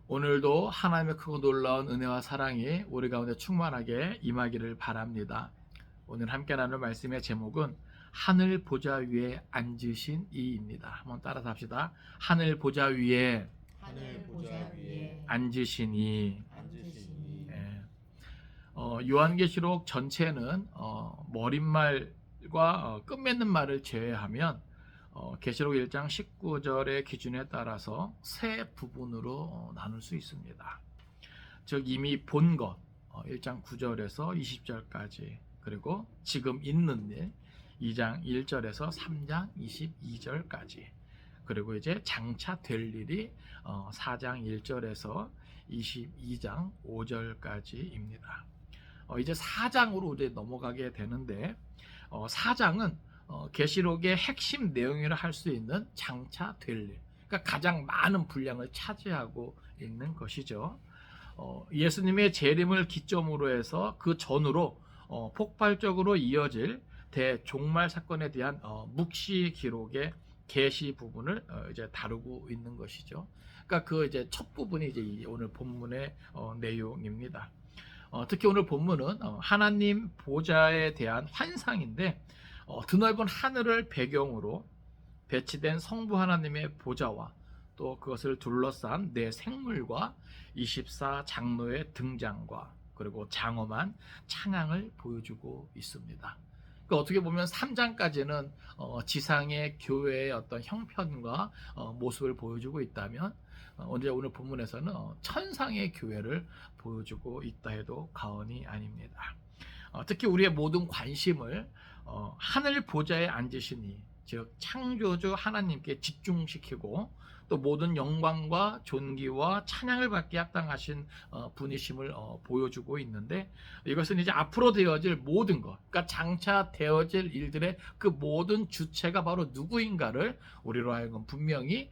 오늘도 하나님의 크고 놀라운 은혜와 사랑이 우리 가운데 충만하게 임하기를 바랍니다. 오늘 함께 나눌 말씀의 제목은 하늘 보좌 위에 앉으신 이입니다. 한번 따라서 합시다. 하늘 보좌 위에 앉으신 이. 예. 요한계시록 전체는 머릿말과 끝맺는 말을 제외하면 계시록 1장 19절의 기준에 따라서 세 부분으로 나눌 수 있습니다. 즉 이미 본 것 1장 9절에서 20절까지, 그리고 지금 있는 일 2장 1절에서 3장 22절까지, 그리고 이제 장차 될 일이 4장 1절에서 22장 5절까지입니다. 이제 4장으로 이제 넘어가게 되는데 4장은 계시록의 핵심 내용이라 할 수 있는 장차 될 일, 그러니까 가장 많은 분량을 차지하고 있는 것이죠. 예수님의 재림을 기점으로 해서 그 전후로 폭발적으로 이어질 대종말 사건에 대한 묵시 기록의 계시 부분을 이제 다루고 있는 것이죠. 그러니까 그 이제 첫 부분이 이제 오늘 본문의 내용입니다. 특히 오늘 본문은 하나님 보좌에 대한 환상인데 드넓은 하늘을 배경으로 배치된 성부 하나님의 보좌와 또 그것을 둘러싼 네 생물과 24장로의 등장과 그리고 장엄한 찬양을 보여주고 있습니다. 그러니까 어떻게 보면 3장까지는 지상의 교회의 어떤 형편과 모습을 보여주고 있다면 오늘 본문에서는 천상의 교회를 보여주고 있다 해도 과언이 아닙니다. 특히 우리의 모든 관심을 하늘 보좌에 앉으시니, 즉 창조주 하나님께 집중시키고 또 모든 영광과 존귀와 찬양을 받게 합당하신 분이심을 보여주고 있는데, 이것은 이제 앞으로 되어질 모든 것, 그러니까 장차 되어질 일들의 그 모든 주체가 바로 누구인가를 우리로 하여금 분명히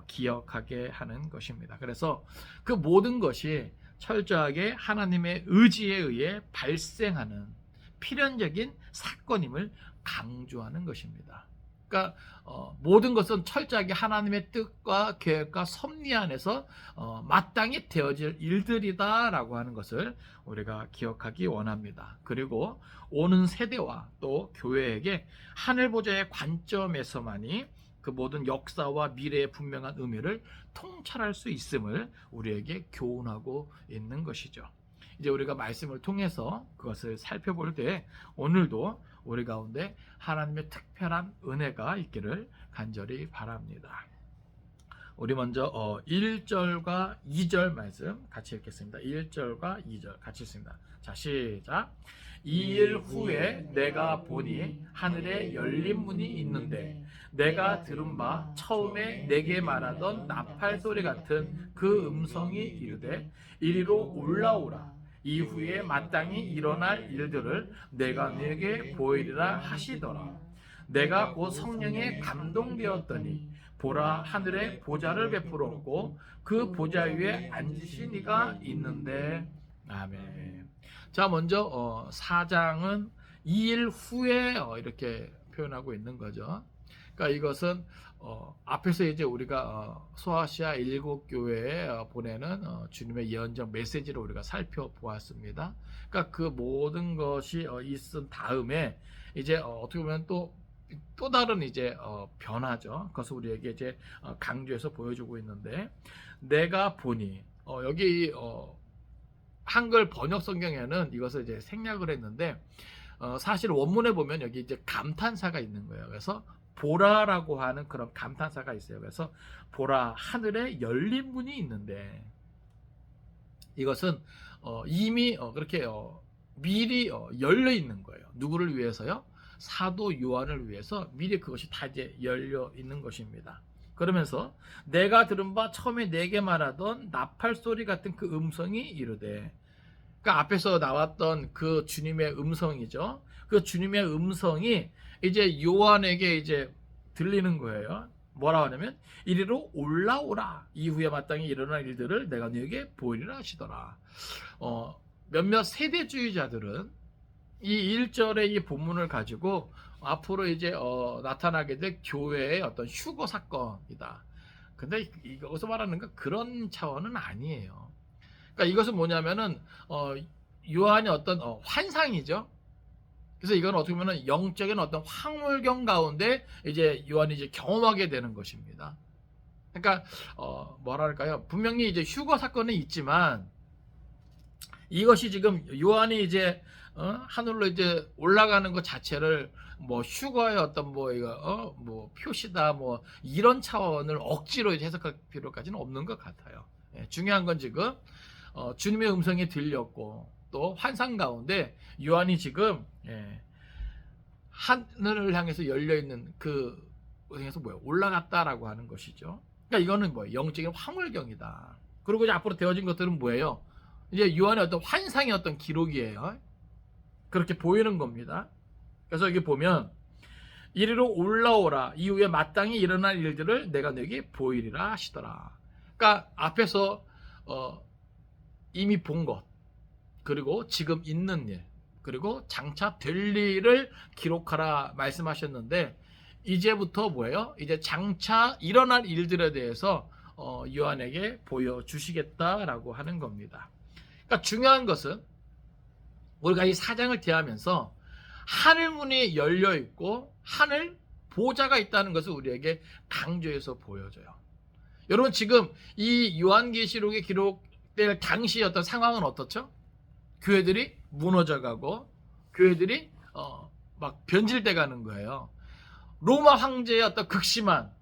기억하게 하는 것입니다. 그래서 그 모든 것이 철저하게 하나님의 의지에 의해 발생하는 필연적인 사건임을 강조하는 것입니다. 그러니까 모든 것은 철저하게 하나님의 뜻과 계획과 섭리 안에서 마땅히 되어질 일들이다라고 하는 것을 우리가 기억하기 원합니다. 그리고 오는 세대와 또 교회에게 하늘 보좌의 관점에서만이 그 모든 역사와 미래의 분명한 의미를 통찰할 수 있음을 우리에게 교훈하고 있는 것이죠. 이제 우리가 말씀을 통해서 그것을 살펴볼 때 오늘도 우리 가운데 하나님의 특별한 은혜가 있기를 간절히 바랍니다. 우리 먼저 1절과 2절 말씀 같이 읽겠습니다. 1절과 2절 같이 읽습니다. 자, 시작. 2일 후에 내가 보니 하늘에 열린 문이 있는데 내가 들은 바 처음에 내게 말하던 나팔 소리 같은 그 음성이 이르되 이리로 올라오라. 이후에 마땅히 일어날 일들을 내가 네게 보이리라 하시더라. 내가 곧 성령에 감동되었더니 보라, 하늘에 보좌를 베풀었고 그 보좌 위에 앉으신 이가 있는데. 아멘. 자, 먼저 4장은 2일 후에 이렇게 표현하고 있는 거죠. 그러니까 이것은 앞에서 이제 우리가 소아시아 7교회에 보내는 주님의 예언적 메시지를 우리가 살펴보았습니다. 그러니까 그 모든 것이 있은 다음에 이제 어떻게 보면 또 다른 이제 변화죠. 그것을 우리에게 이제 강조해서 보여주고 있는데, 내가 보니 여기 한글 번역 성경에는 이것을 이제 생략을 했는데 사실 원문에 보면 여기 이제 감탄사가 있는 거예요. 그래서 보라라고 하는 그런 감탄사가 있어요. 그래서 보라, 하늘에 열린 문이 있는데, 이것은 이미 그렇게 미리 열려 있는 거예요. 누구를 위해서요? 사도 요한을 위해서 미리 그것이 다 이제 열려 있는 것입니다. 그러면서 내가 들은 바 처음에 내게 말하던 나팔 소리 같은 그 음성이 이르되, 그러니까 앞에서 나왔던 그 주님의 음성이죠. 그 주님의 음성이 이제 요한에게 이제 들리는 거예요. 뭐라고 하냐면 이리로 올라오라. 이후에 마땅히 일어날 일들을 내가 너에게 보이리라 하시더라. 몇몇 세대주의자들은 이 1절의 이 본문을 가지고 앞으로 이제 나타나게 될 교회의 어떤 휴거 사건이다. 근데 이것서 말하는 건 그런 차원은 아니에요. 그러니까 이것은 뭐냐면은 요한이 어떤 환상이죠. 그래서 이건 어떻게 보면 영적인 어떤 황홀경 가운데 이제 요한이 이제 경험하게 되는 것입니다. 그러니까 뭐랄까요? 분명히 이제 휴거 사건은 있지만 이것이 지금 요한이 이제 하늘로 이제 올라가는 것 자체를 뭐 휴거의 어떤 뭐 이거 뭐 표시다 뭐 이런 차원을 억지로 이제 해석할 필요까지는 없는 것 같아요. 예, 중요한 건 지금 주님의 음성이 들렸고 또 환상 가운데 요한이 지금 하늘을 향해서 열려 있는 그 향해서 뭐야 올라갔다라고 하는 것이죠. 그러니까 이거는 뭐 영적인 황홀경이다. 그리고 이제 앞으로 되어진 것들은 뭐예요? 이제 요한의 어떤 환상의 어떤 기록이에요. 그렇게 보이는 겁니다. 그래서 여기 보면 이리로 올라오라 이후에 마땅히 일어날 일들을 내가 너에게 보이리라 하시더라. 그러니까 앞에서 이미 본 것 그리고 지금 있는 일 그리고 장차 될 일을 기록하라 말씀하셨는데 이제부터 뭐예요? 이제 장차 일어날 일들에 대해서 요한에게 보여주시겠다라고 하는 겁니다. 그러니까 중요한 것은 우리가 이 사장을 대하면서 하늘문이 열려 있고 하늘 보좌가 있다는 것을 우리에게 강조해서 보여줘요. 여러분 지금 이 요한계시록에 기록될 당시의 어떤 상황은 어떻죠? 교회들이 무너져가고 교회들이 막 변질돼 가는 거예요. 로마 황제의 어떤 극심한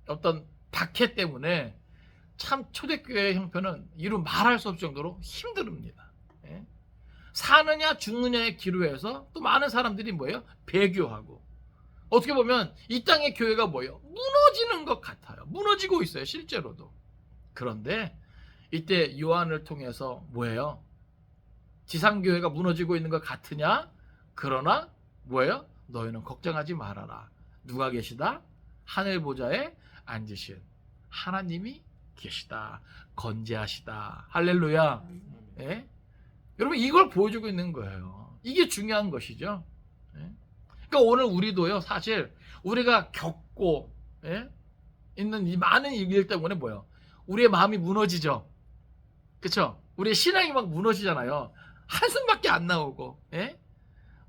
어떤 박해 때문에 참 초대교회의 형편은 이루 말할 수 없을 정도로 힘듭니다. 예? 사느냐 죽느냐의 기로에서 또 많은 사람들이 뭐예요? 배교하고 어떻게 보면 이 땅의 교회가 뭐예요? 무너지는 것 같아요. 무너지고 있어요. 실제로도. 그런데 이때 요한을 통해서 뭐예요? 지상교회가 무너지고 있는 것 같으냐? 그러나 뭐예요? 너희는 걱정하지 말아라. 누가 계시다? 하늘 보좌에 앉으신 하나님이 계시다. 건재하시다. 할렐루야. 예? 여러분 이걸 보여주고 있는 거예요. 이게 중요한 것이죠. 예? 그러니까 오늘 우리도요. 사실 우리가 겪고 있는 이 많은 일 때문에 뭐예요? 우리의 마음이 무너지죠. 그렇죠? 우리의 신앙이 막 무너지잖아요. 한숨밖에 안 나오고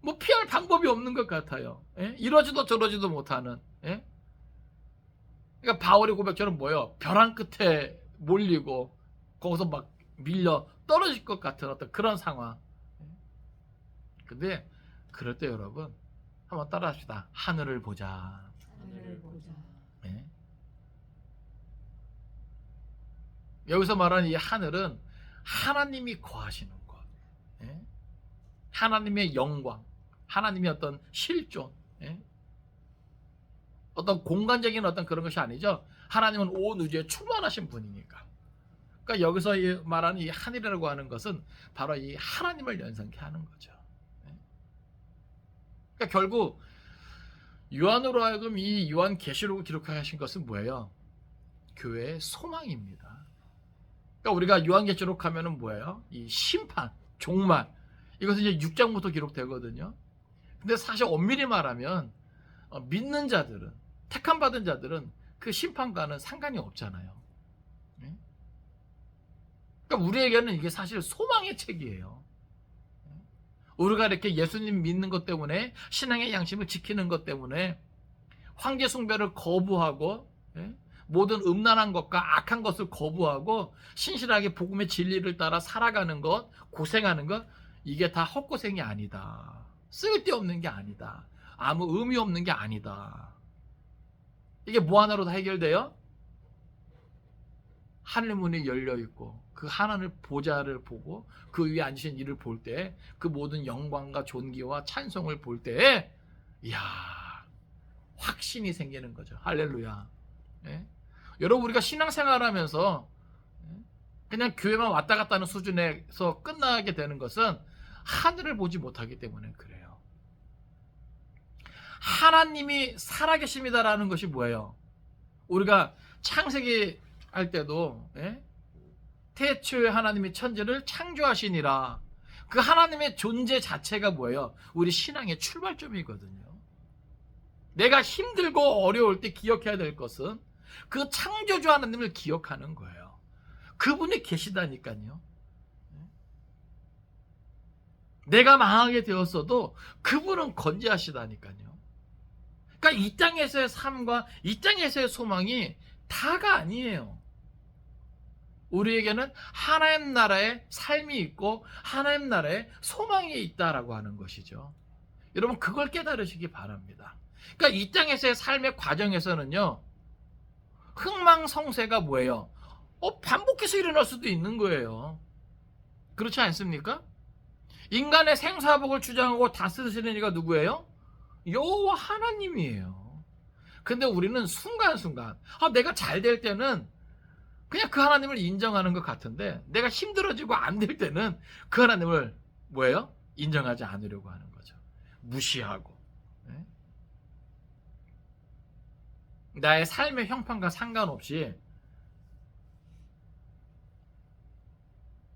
뭐 피할 방법이 없는 것 같아요. 이러지도 저러지도 못하는 그러니까 바울의 고백처럼 뭐예요? 벼랑 끝에 몰리고 거기서 막 밀려 떨어질 것 같은 어떤 그런 상황. 근데 그럴 때 여러분 한번 따라 합시다. 하늘을 보자. 하늘을 보자. 여기서 말하는 이 하늘은 하나님이 거하시는 곳. 하나님의 영광, 하나님의 어떤 실존, 어떤 공간적인 어떤 그런 것이 아니죠. 하나님은 온 우주에 충만하신 분이니까. 그러니까 여기서 말하는 이 하늘이라고 하는 것은 바로 이 하나님을 연상케 하는 거죠. 그러니까 결국 요한으로 하여금 이 요한계시록을 기록하신 것은 뭐예요? 교회의 소망입니다. 그러니까 우리가 요한계시록 하면은 뭐예요? 이 심판, 종말. 이것은 이제 6장부터 기록되거든요. 근데 사실 엄밀히 말하면 믿는 자들은 택함 받은 자들은 그 심판과는 상관이 없잖아요. 그러니까 우리에게는 이게 사실 소망의 책이에요. 우리가 이렇게 예수님 믿는 것 때문에 신앙의 양심을 지키는 것 때문에 황제 숭배를 거부하고 모든 음란한 것과 악한 것을 거부하고 신실하게 복음의 진리를 따라 살아가는 것, 고생하는 것 이게 다 헛고생이 아니다. 쓸데없는 게 아니다. 아무 의미 없는 게 아니다. 이게 뭐 하나로 다 해결돼요? 하늘문이 열려있고 그 하나님 보좌를 보고 그 위에 앉으신 이를 볼 때 그 모든 영광과 존귀와 찬송을 볼 때 이야 확신이 생기는 거죠. 할렐루야. 여러분 우리가 신앙생활하면서 그냥 교회만 왔다 갔다 하는 수준에서 끝나게 되는 것은 하늘을 보지 못하기 때문에 그래요. 하나님이 살아계십니다라는 것이 뭐예요? 우리가 창세기 할 때도 태초에 하나님이 천지를 창조하시니라. 그 하나님의 존재 자체가 뭐예요? 우리 신앙의 출발점이거든요. 내가 힘들고 어려울 때 기억해야 될 것은 그 창조주 하나님을 기억하는 거예요. 그분이 계시다니까요. 내가 망하게 되었어도 그분은 건재하시다니까요. 그러니까 이 땅에서의 삶과 이 땅에서의 소망이 다가 아니에요. 우리에게는 하나님 나라의 삶이 있고 하나님 나라의 소망이 있다라고 하는 것이죠. 여러분 그걸 깨달으시기 바랍니다. 그러니까 이 땅에서의 삶의 과정에서는요. 흥망성쇠가 뭐예요? 반복해서 일어날 수도 있는 거예요. 그렇지 않습니까? 인간의 생사복을 주장하고 다스리시는 이가 누구예요? 여호와 하나님이에요. 근데 우리는 순간순간 내가 잘 될 때는 그냥 그 하나님을 인정하는 것 같은데 내가 힘들어지고 안 될 때는 그 하나님을 뭐예요? 인정하지 않으려고 하는 거죠. 무시하고. 네? 나의 삶의 형편과 상관없이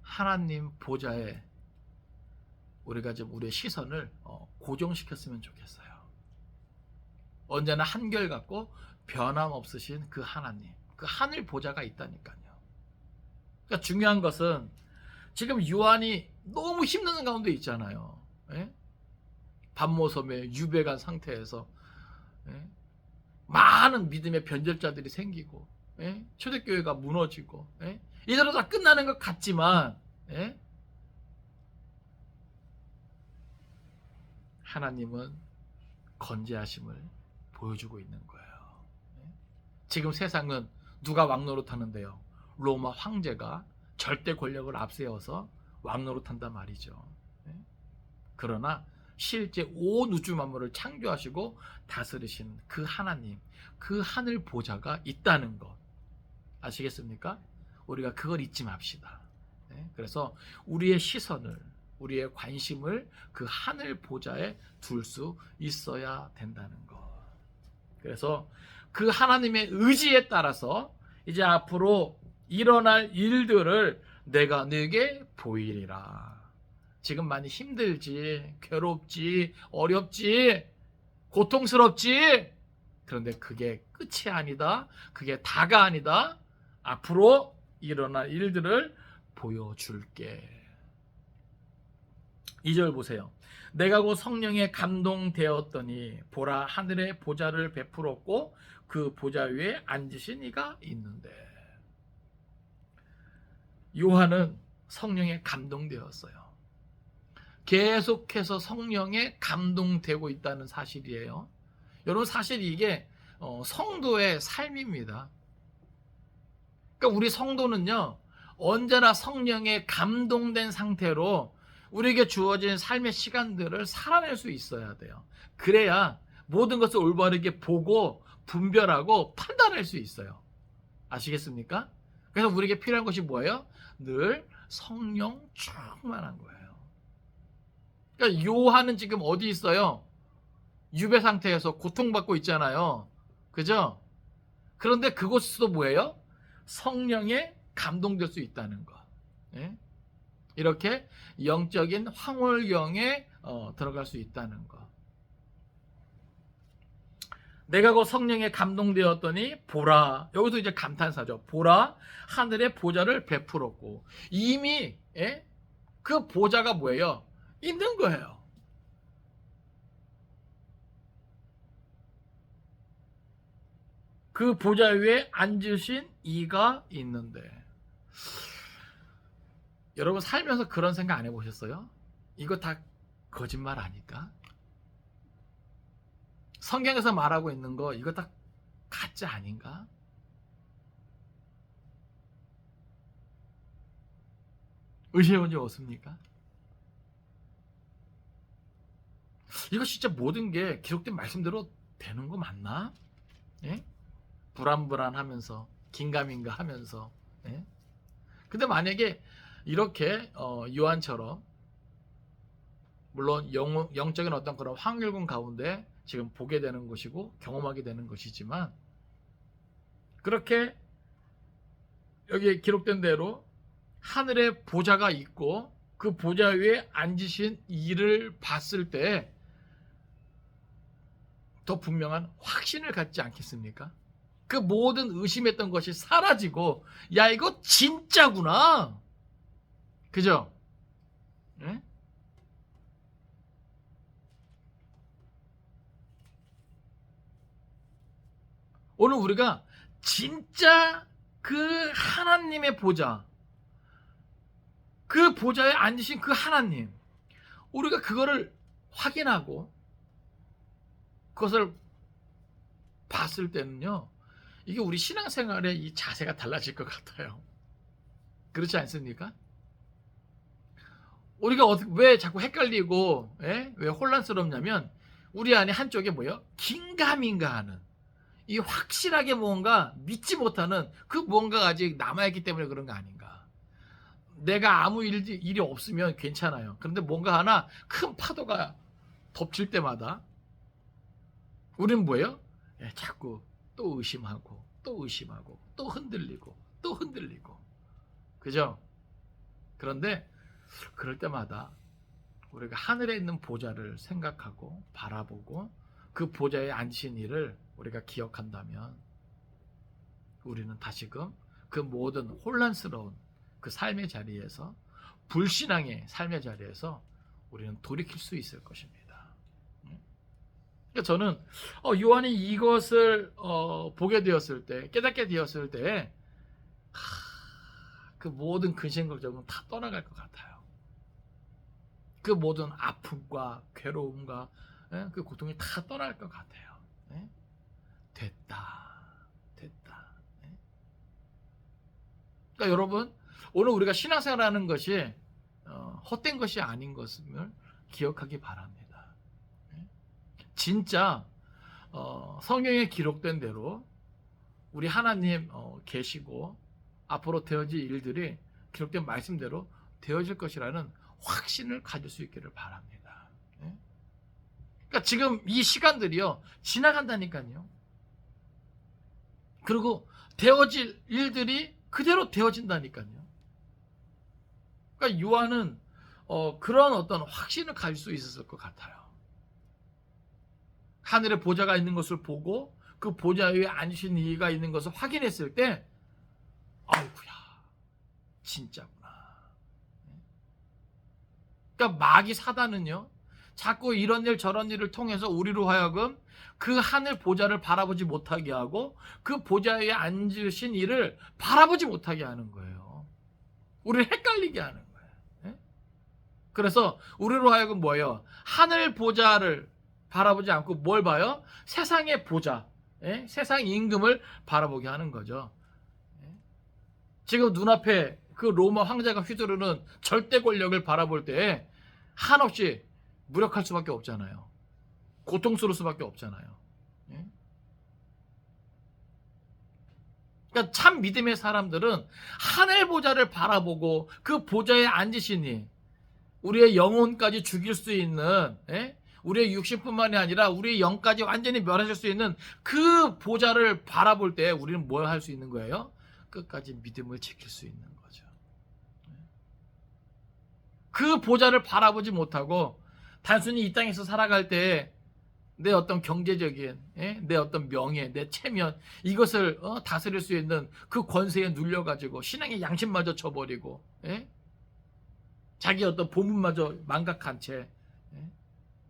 하나님 보좌에 우리가 좀 우리의 시선을 고정시켰으면 좋겠어요. 언제나 한결같고 변함없으신 그 하나님, 그 하늘 보좌가 있다니까요. 그러니까 중요한 것은 지금 요한이 너무 힘든 가운데 있잖아요. 예? 밤모섬에 유배간 상태에서 많은 믿음의 변절자들이 생기고 초대교회가 무너지고 이대로 다 끝나는 것 같지만 하나님은 건재하심을 보여주고 있는 거예요. 지금 세상은 누가 왕노릇하는데요? 로마 황제가 절대 권력을 앞세워서 왕노릇한단 말이죠. 그러나 실제 온 우주 만물을 창조하시고 다스리시는 그 하나님, 그 하늘 보좌가 있다는 것 아시겠습니까? 우리가 그걸 잊지 맙시다. 그래서 우리의 시선을, 우리의 관심을 그 하늘 보좌에 둘 수 있어야 된다는 것. 그래서 그 하나님의 의지에 따라서 이제 앞으로 일어날 일들을 내가 네게 보이리라. 지금 많이 힘들지, 괴롭지, 어렵지, 고통스럽지. 그런데 그게 끝이 아니다. 그게 다가 아니다. 앞으로 일어날 일들을 보여줄게. 2절 보세요. 내가 곧 성령에 감동되었더니 보라 하늘의 보좌를 베풀었고 그 보좌 위에 앉으신 이가 있는데. 요한은 성령에 감동되었어요. 계속해서 성령에 감동되고 있다는 사실이에요. 여러분 사실 이게 성도의 삶입니다. 그러니까 우리 성도는요 언제나 성령에 감동된 상태로 우리에게 주어진 삶의 시간들을 살아낼 수 있어야 돼요. 그래야 모든 것을 올바르게 보고 분별하고 판단할 수 있어요. 아시겠습니까? 그래서 우리에게 필요한 것이 뭐예요? 늘 성령 충만한 거예요. 그러니까 요한은 지금 어디 있어요? 유배 상태에서 고통받고 있잖아요. 그죠? 그런데 그곳에서도 뭐예요? 성령에 감동될 수 있다는 거. 예? 이렇게 영적인 황홀경에 들어갈 수 있다는 것. 내가 그 성령에 감동되었더니 보라, 여기서 이제 감탄사죠. 보라 하늘의 보좌를 베풀었고 이미 그 보좌가 뭐예요? 있는 거예요. 그 보좌 위에 앉으신 이가 있는데 여러분 살면서 그런 생각 안 해보셨어요? 이거 다 거짓말 아닐까? 성경에서 말하고 있는 거 이거 다 가짜 아닌가? 의심해본 적 없습니까? 이거 진짜 모든 게 기록된 말씀대로 되는 거 맞나? 예? 불안불안하면서 긴가민가 하면서 근데 만약에 이렇게 요한처럼 물론 영적인 어떤 그런 확률군 가운데 지금 보게 되는 것이고 경험하게 되는 것이지만 그렇게 여기 기록된 대로 하늘에 보좌가 있고 그 보좌 위에 앉으신 이를 봤을 때 더 분명한 확신을 갖지 않겠습니까? 그 모든 의심했던 것이 사라지고, 야, 이거 진짜구나. 그죠? 예? 오늘 우리가 진짜 그 하나님의 보좌, 그 보좌에 앉으신 그 하나님, 우리가 그거를 확인하고 그것을 봤을 때는요, 이게 우리 신앙생활의 이 자세가 달라질 것 같아요. 그렇지 않습니까? 우리가 왜 자꾸 헷갈리고, 왜 혼란스럽냐면, 우리 안에 한쪽에 뭐예요? 긴가민가 하는, 이 확실하게 뭔가 믿지 못하는 그 무언가가 아직 남아있기 때문에 그런 거 아닌가. 내가 아무 일이 없으면 괜찮아요. 그런데 뭔가 하나 큰 파도가 덮칠 때마다 우리는 뭐예요? 자꾸 또 의심하고 또 의심하고 또 흔들리고 또 흔들리고. 그죠? 그런데 그럴 때마다 우리가 하늘에 있는 보좌를 생각하고 바라보고 그 보좌에 앉으신 이를 우리가 기억한다면, 우리는 다시금 그 모든 혼란스러운 그 삶의 자리에서, 불신앙의 삶의 자리에서 우리는 돌이킬 수 있을 것입니다. 그러니까 저는 요한이 이것을 보게 되었을 때, 깨닫게 되었을 때, 그 모든 근심 걱정은 다 떠나갈 것 같아요. 그 모든 아픔과 괴로움과 그 고통이 다 떠날 것 같아요. 됐다. 그러니까 여러분, 오늘 우리가 신앙생활하는 것이 헛된 것이 아닌 것을 기억하기 바랍니다. 진짜 성경에 기록된 대로 우리 하나님 계시고 앞으로 되어질 일들이 기록된 말씀대로 되어질 것이라는 확신을 가질 수 있기를 바랍니다. 그러니까 지금 이 시간들이요, 지나간다니까요. 그리고 되어질 일들이 그대로 되어진다니까요. 그러니까 요한은 그런 어떤 확신을 가질 수 있었을 것 같아요. 하늘에 보좌가 있는 것을 보고 그 보좌 위에 앉으신 이가 있는 것을 확인했을 때, 아이고야, 진짜구나. 그러니까 마귀 사단은요, 자꾸 이런 일 저런 일을 통해서 우리로 하여금 그 하늘 보좌를 바라보지 못하게 하고 그 보좌 위에 앉으신 이를 바라보지 못하게 하는 거예요. 우리를 헷갈리게 하는 거예요. 그래서 우리로 하여금 뭐예요? 하늘 보좌를 바라보지 않고 뭘 봐요? 세상의 보좌, 세상 임금을 바라보게 하는 거죠. 지금 눈앞에 그 로마 황제가 휘두르는 절대 권력을 바라볼 때 한없이 무력할 수밖에 없잖아요. 고통스러울 수밖에 없잖아요. 그러니까 참 믿음의 사람들은 하늘 보좌를 바라보고 그 보좌에 앉으시니 우리의 영혼까지 죽일 수 있는, 우리의 육신뿐만이 아니라 우리의 영까지 완전히 멸하실 수 있는 그 보좌를 바라볼 때 우리는 뭘 할 수 있는 거예요? 끝까지 믿음을 지킬 수 있는 거죠. 그 보좌를 바라보지 못하고 단순히 이 땅에서 살아갈 때 내 어떤 경제적인, 내 어떤 명예, 내 체면, 이것을 다스릴 수 있는 그 권세에 눌려가지고 신앙의 양심마저 쳐버리고, 자기 어떤 본분마저 망각한 채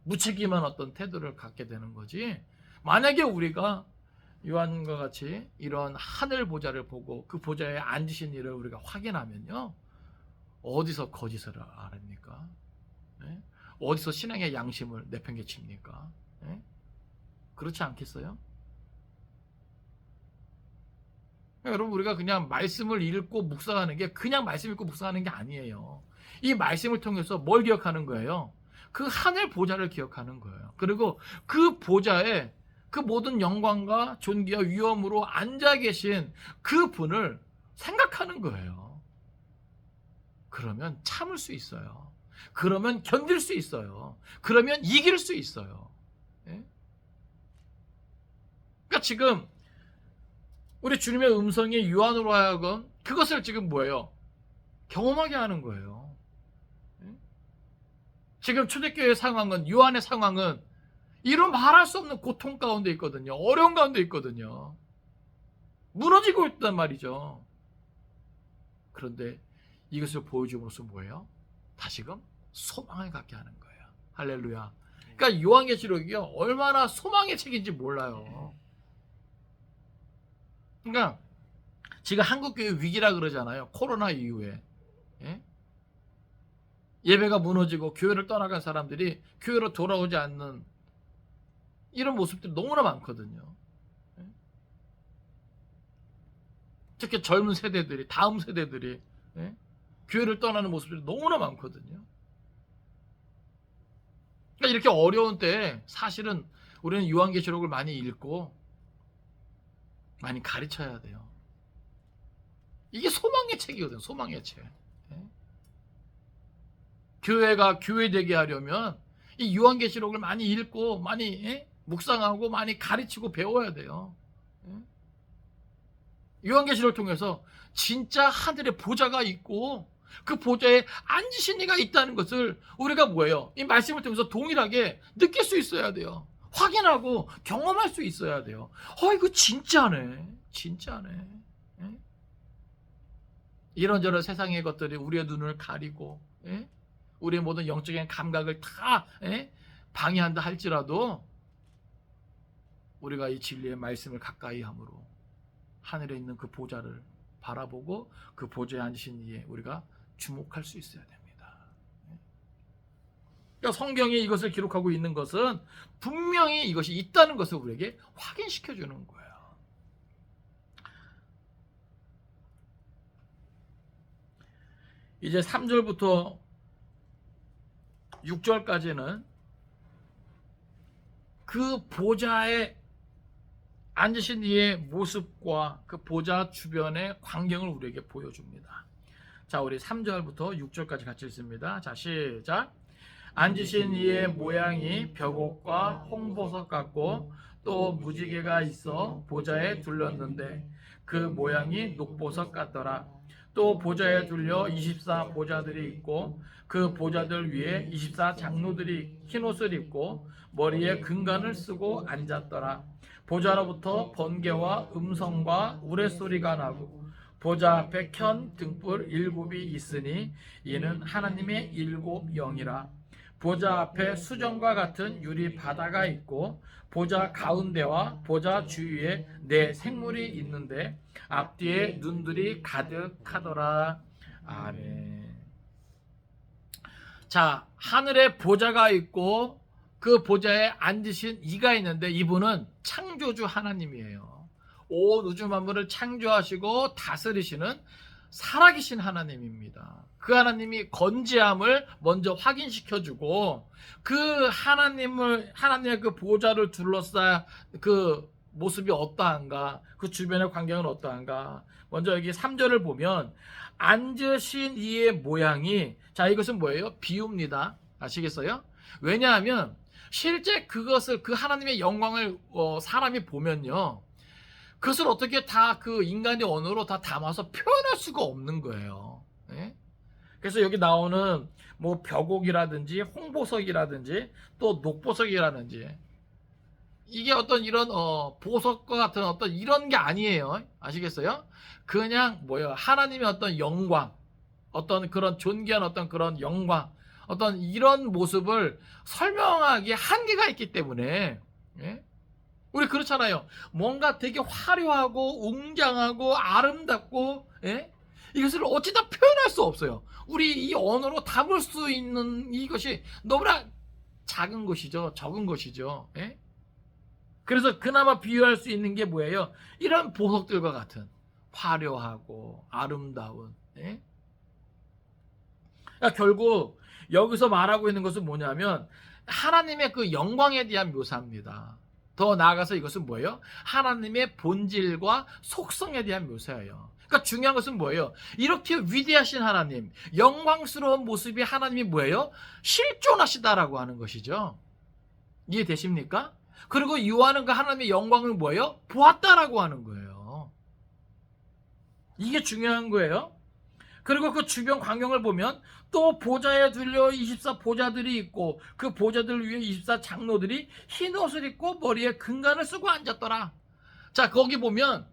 무책임한 어떤 태도를 갖게 되는 거지. 만약에 우리가 요한과 같이 이런 하늘 보좌를 보고 그 보좌에 앉으신 이를 우리가 확인하면요, 어디서 거짓을 아랍니까? 어디서 신앙의 양심을 내팽개칩니까? 그렇지 않겠어요? 여러분, 우리가 그냥 말씀을 읽고 묵상하는 게 그냥 말씀 읽고 묵상하는 게 아니에요. 이 말씀을 통해서 뭘 기억하는 거예요? 그 하늘 보좌를 기억하는 거예요. 그리고 그 보좌에 그 모든 영광과 존귀와 위엄으로 앉아 계신 그 분을 생각하는 거예요. 그러면 참을 수 있어요. 그러면 견딜 수 있어요. 그러면 이길 수 있어요. 그러니까 지금 우리 주님의 음성이 요한으로 하여금 그것을 지금 뭐예요? 경험하게 하는 거예요. 지금 초대교회의 상황은, 요한의 상황은 이루 말할 수 없는 고통 가운데 있거든요. 어려운 가운데 있거든요. 무너지고 있단 말이죠. 그런데 이것을 보여줌으로써 뭐예요? 다시금 소망을 갖게 하는 거예요. 할렐루야. 그러니까 요한계시록이요, 얼마나 소망의 책인지 몰라요. 그러니까 지금 한국교회 위기라 그러잖아요. 코로나 이후에. 예? 예배가 무너지고 교회를 떠나간 사람들이 교회로 돌아오지 않는 이런 모습들이 너무나 많거든요. 예? 특히 젊은 세대들이, 다음 세대들이, 예? 교회를 떠나는 모습들이 너무나 많거든요. 그러니까 이렇게 어려운 때에 사실은 우리는 요한계시록을 많이 읽고 많이 가르쳐야 돼요. 이게 소망의 책이거든요. 소망의 책. 예? 교회가 교회되게 하려면 이 요한계시록을 많이 읽고 많이, 예? 묵상하고 많이 가르치고 배워야 돼요. 예? 요한계시록을 통해서 진짜 하늘에 보좌가 있고 그 보좌에 앉으신 이가 있다는 것을 우리가 뭐예요? 이 말씀을 통해서 동일하게 느낄 수 있어야 돼요. 확인하고 경험할 수 있어야 돼요. 이거 진짜네. 진짜네. 예? 이런저런 세상의 것들이 우리의 눈을 가리고, 예? 우리의 모든 영적인 감각을 다, 예? 방해한다 할지라도 우리가 이 진리의 말씀을 가까이 함으로 하늘에 있는 그 보좌를 바라보고 그 보좌에 앉으신 이에 우리가 주목할 수 있어야 됩니다. 그러니까 성경이 이것을 기록하고 있는 것은 분명히 이것이 있다는 것을 우리에게 확인시켜 주는 거예요. 이제 3절부터 6절까지는 그 보좌에 앉으신 이의 모습과 그 보좌 주변의 광경을 우리에게 보여줍니다. 자, 우리 3절부터 6절까지 같이 읽습니다. 자, 시작. 앉으신 이의 모양이 벽옥과 홍보석 같고 또 무지개가 있어 보좌에 둘렀는데 그 모양이 녹보석 같더라. 또 보좌에 둘려 24 보좌들이 있고 그 보좌들 위에 24 장로들이 흰옷을 입고 머리에 금관을 쓰고 앉았더라. 보좌로부터 번개와 음성과 우레소리가 나고 보좌 앞에 켠 등불 7이 있으니 이는 하나님의 7 영이라. 보좌 앞에 수정과 같은 유리 바다가 있고 보좌 가운데와 보좌 주위에 4 생물이 있는데 앞뒤에 눈들이 가득하더라. 아멘. 자, 하늘에 보좌가 있고 그 보좌에 앉으신 이가 있는데 이분은 창조주 하나님이에요. 온 우주 만물을 창조하시고 다스리시는 살아계신 하나님입니다. 그 하나님이 건재함을 먼저 확인시켜주고 그 하나님의 그 보좌를 둘러싸 그 모습이 어떠한가, 그 주변의 광경은 어떠한가. 먼저 여기 3절을 보면 앉으신 이의 모양이, 자, 이것은 뭐예요? 비유입니다. 아시겠어요? 왜냐하면 실제 그것을, 그 하나님의 영광을 사람이 보면요, 그것을 어떻게 다 그 인간의 언어로 다 담아서 표현할 수가 없는 거예요. 예? 그래서 여기 나오는 뭐 벽옥이라든지 홍보석이라든지 또 녹보석이라든지 이게 어떤 이런 보석과 같은 어떤 이런 게 아니에요. 아시겠어요? 그냥 뭐예요? 하나님의 어떤 영광, 어떤 그런 존귀한 어떤 그런 영광, 어떤 이런 모습을 설명하기에 한계가 있기 때문에, 예? 우리 그렇잖아요. 뭔가 되게 화려하고 웅장하고 아름답고, 예? 이것을 어찌다 표현할 수 없어요. 우리 이 언어로 담을 수 있는 이것이 너무나 작은 것이죠. 적은 것이죠. 예? 그래서 그나마 비유할 수 있는 게 뭐예요? 이런 보석들과 같은 화려하고 아름다운, 예? 그러니까 결국 여기서 말하고 있는 것은 뭐냐면 하나님의 그 영광에 대한 묘사입니다. 더 나아가서 이것은 뭐예요? 하나님의 본질과 속성에 대한 묘사예요. 그러니까 중요한 것은 뭐예요? 이렇게 위대하신 하나님, 영광스러운 모습이 하나님이 뭐예요? 실존하시다라고 하는 것이죠. 이해되십니까? 그리고 요한은 그 하나님의 영광을 뭐예요? 보았다라고 하는 거예요. 이게 중요한 거예요. 그리고 그 주변 광경을 보면 또 보좌에 둘려 24 보좌들이 있고 그 보좌들 위에 24 장로들이 흰 옷을 입고 머리에 금관을 쓰고 앉았더라. 자, 거기 보면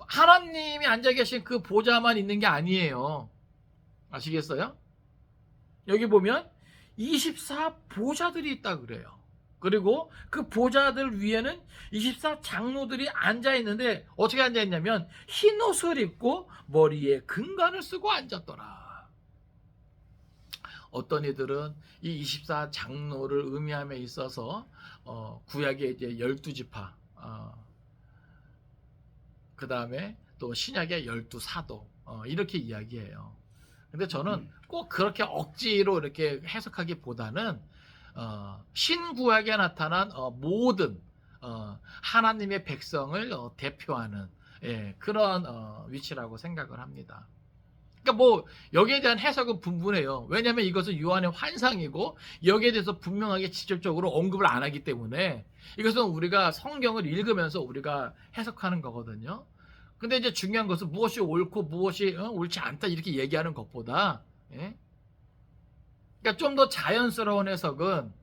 하나님이 앉아 계신 그 보좌만 있는 게 아니에요. 아시겠어요? 여기 보면 24 보좌들이 있다 그래요. 그리고 그 보좌들 위에는 24 장로들이 앉아 있는데 어떻게 앉아 있냐면 흰 옷을 입고 머리에 금관을 쓰고 앉았더라. 어떤 이들은 이 24 장로를 의미함에 있어서 구약의 이제 12지파, 그 다음에 또 신약의 12사도 이렇게 이야기해요. 근데 저는 꼭 그렇게 억지로 이렇게 해석하기보다는 신구약에 나타난 모든 하나님의 백성을 대표하는 그런 위치라고 생각을 합니다. 그러니까 뭐 여기에 대한 해석은 분분해요. 왜냐하면 이것은 요한의 환상이고 여기에 대해서 분명하게 직접적으로 언급을 안 하기 때문에 이것은 우리가 성경을 읽으면서 우리가 해석하는 거거든요. 근데 이제 중요한 것은 무엇이 옳고 무엇이 옳지 않다 이렇게 얘기하는 것보다, 그러니까 좀 더 자연스러운 해석은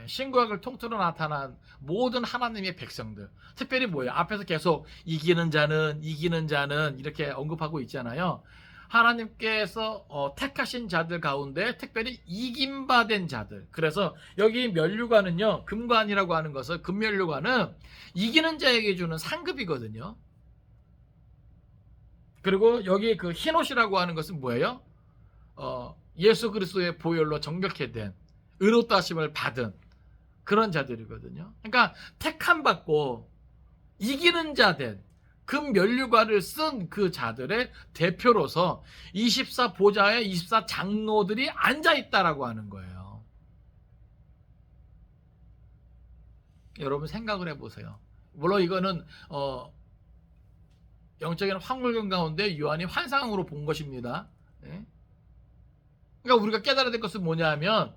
신구약을 통틀어 나타난 모든 하나님의 백성들, 특별히 뭐예요? 앞에서 계속 이기는 자는 이렇게 언급하고 있잖아요. 하나님께서 택하신 자들 가운데 특별히 이김받은 자들. 그래서 여기 면류관은요, 금관이라고 하는 것은, 금면류관은 이기는 자에게 주는 상급이거든요. 그리고 여기 그 흰옷이라고 하는 것은 뭐예요? 예수 그리스도의 보혈로 정결케 된, 의롭다 하심을 받은 그런 자들이거든요. 그러니까 택함 받고 이기는 자 된 금면류관을 쓴 그 자들의 대표로서 24 보좌에 24 장로들이 앉아 있다라고 하는 거예요. 여러분 생각을 해보세요. 물론 이거는 영적인 확률경 가운데 요한이 환상으로 본 것입니다. 그러니까 우리가 깨달아야 될 것은 뭐냐 하면